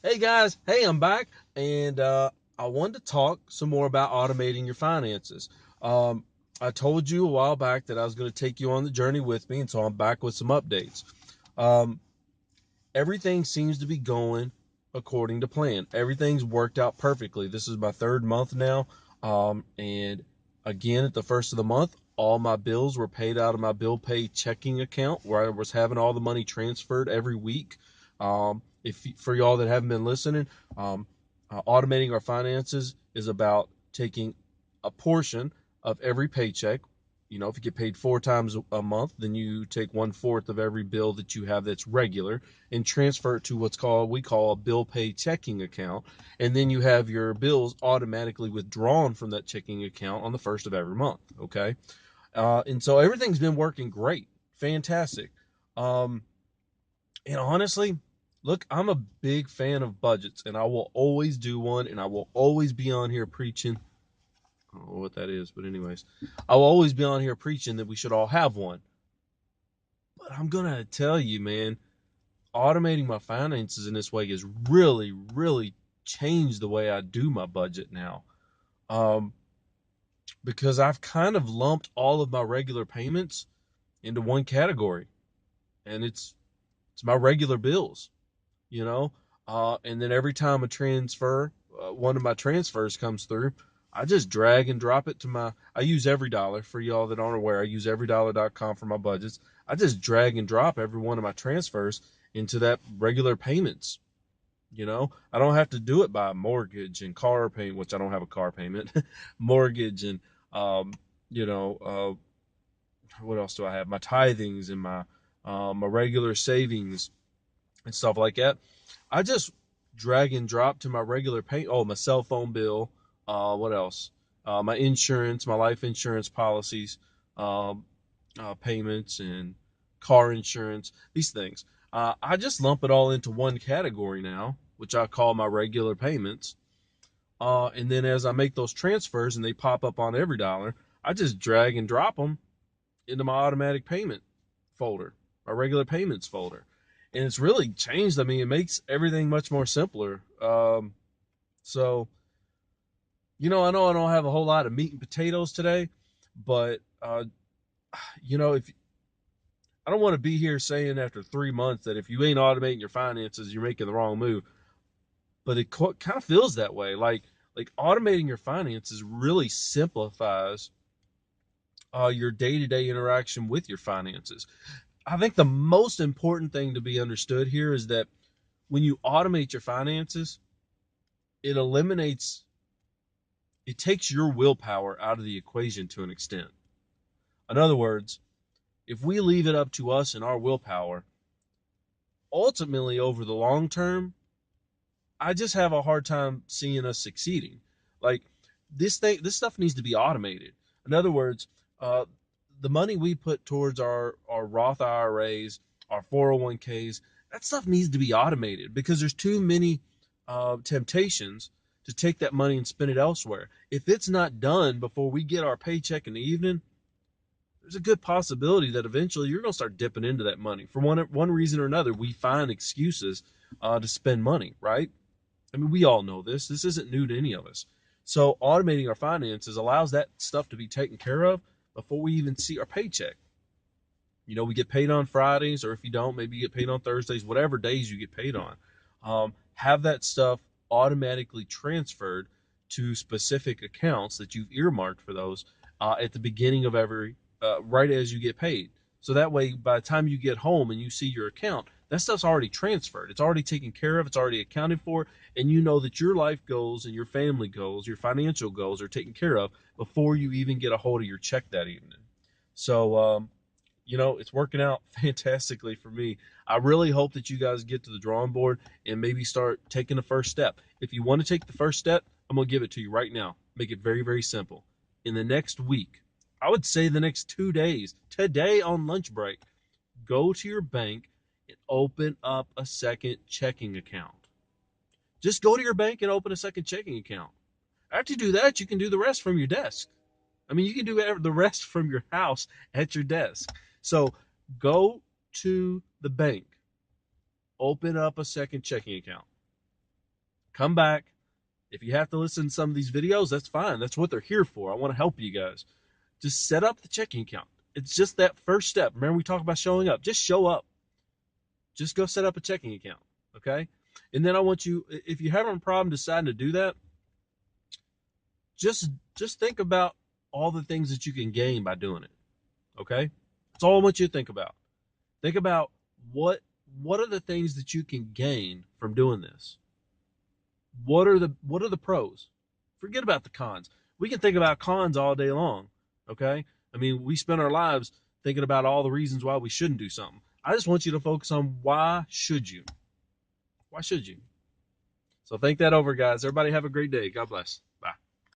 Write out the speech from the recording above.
Hey guys, hey, I'm back, and I wanted to talk some more about automating your finances. Um, I told you a while back that I was going to take you on the journey with me, and so I'm back with some updates. Um, Everything seems to be going according to plan. Everything's worked out perfectly. This is my third month now, and again, at the first of the month, all my bills were paid out of my bill pay checking account where I was having all the money transferred every week. If for y'all that haven't been listening, automating our finances is about taking a portion of every paycheck. If you get paid four times a month, then you take one fourth of every bill that you have that's regular and transfer it to we call a bill pay checking account. And then you have your bills automatically withdrawn from that checking account on the first of every month. Okay. And so everything's been working great. Fantastic. Um, and honestly, look, I'm a big fan of budgets and I will always do one and I will always be on here preaching. I don't know what that is, but anyways, I will always be on here preaching that we should all have one. But I'm gonna tell you, man, automating my finances in this way has really, really changed the way I do my budget now. Um, because I've kind of lumped all of my regular payments into one category, and it's my regular bills, you know. And then every time one of my transfers comes through, I just drag and drop it to my. I use Every Dollar for y'all that aren't aware. I use everydollar.com for my budgets. I just drag and drop every one of my transfers into that regular payments. I don't have to do it by mortgage and car payment, which I don't have a car payment, mortgage and um, what else do I have? My tithings and my regular savings and stuff like that. I just drag and drop to my regular pay. Oh, my cell phone bill. What else? My insurance, my life insurance policies, um, payments, and car insurance. These things. I just lump it all into one category now, which I call my regular payments. And then as I make those transfers and they pop up on Every Dollar, I just drag and drop them into my automatic payment folder, my regular payments folder. And it's really changed. I mean, it makes everything much more simpler. So, I know I don't have a whole lot of meat and potatoes today, but, if I don't want to be here saying after 3 months that if you ain't automating your finances, you're making the wrong move. But it kind of feels that way. Like automating your finances really simplifies your day to day interaction with your finances. I think the most important thing to be understood here is that when you automate your finances, it eliminates, it takes your willpower out of the equation to an extent. In other words, if we leave it up to us and our willpower, ultimately over the long term, I just have a hard time seeing us succeeding. Like this stuff needs to be automated. In other words, the money we put towards our Roth IRAs, our 401ks, that stuff needs to be automated because there's too many temptations to take that money and spend it elsewhere. If it's not done before we get our paycheck in the evening, there's a good possibility that eventually you're going to start dipping into that money. For one reason or another, we find excuses to spend money, right? I mean, we all know this. This isn't new to any of us. So automating our finances allows that stuff to be taken care of before we even see our paycheck. We get paid on Fridays, or if you don't, maybe you get paid on Thursdays, whatever days you get paid on. Have that stuff automatically transferred to specific accounts that you've earmarked for those at the beginning of right as you get paid. So that way, by the time you get home and you see your account, that stuff's already transferred. It's already taken care of. It's already accounted for. And you know that your life goals and your family goals, your financial goals are taken care of before you even get a hold of your check that evening. So, it's working out fantastically for me. I really hope that you guys get to the drawing board and maybe start taking the first step. If you want to take the first step, I'm going to give it to you right now. Make it very, very simple. In the next week, I would say the next 2 days, today on lunch break, go to your bank and open up a second checking account. Just go to your bank and open a second checking account. After you do that, you can do the rest from your desk. I mean, you can do the rest from your house at your desk. So go to the bank, open up a second checking account. come back. If you have to listen to some of these videos, that's fine. That's what they're here for. I want to help you guys. Just set up the checking account. It's just that first step. Remember, we talked about showing up. Just show up. Just go set up a checking account. Okay? And then I want you, if you're having a problem deciding to do that, just think about all the things that you can gain by doing it. Okay? That's all I want you to think about. Think about what are the things that you can gain from doing this? What are the pros? Forget about the cons. We can think about cons all day long. Okay? I mean, we spend our lives thinking about all the reasons why we shouldn't do something. I just want you to focus on why should you? Why should you? So think that over, guys. Everybody have a great day. God bless.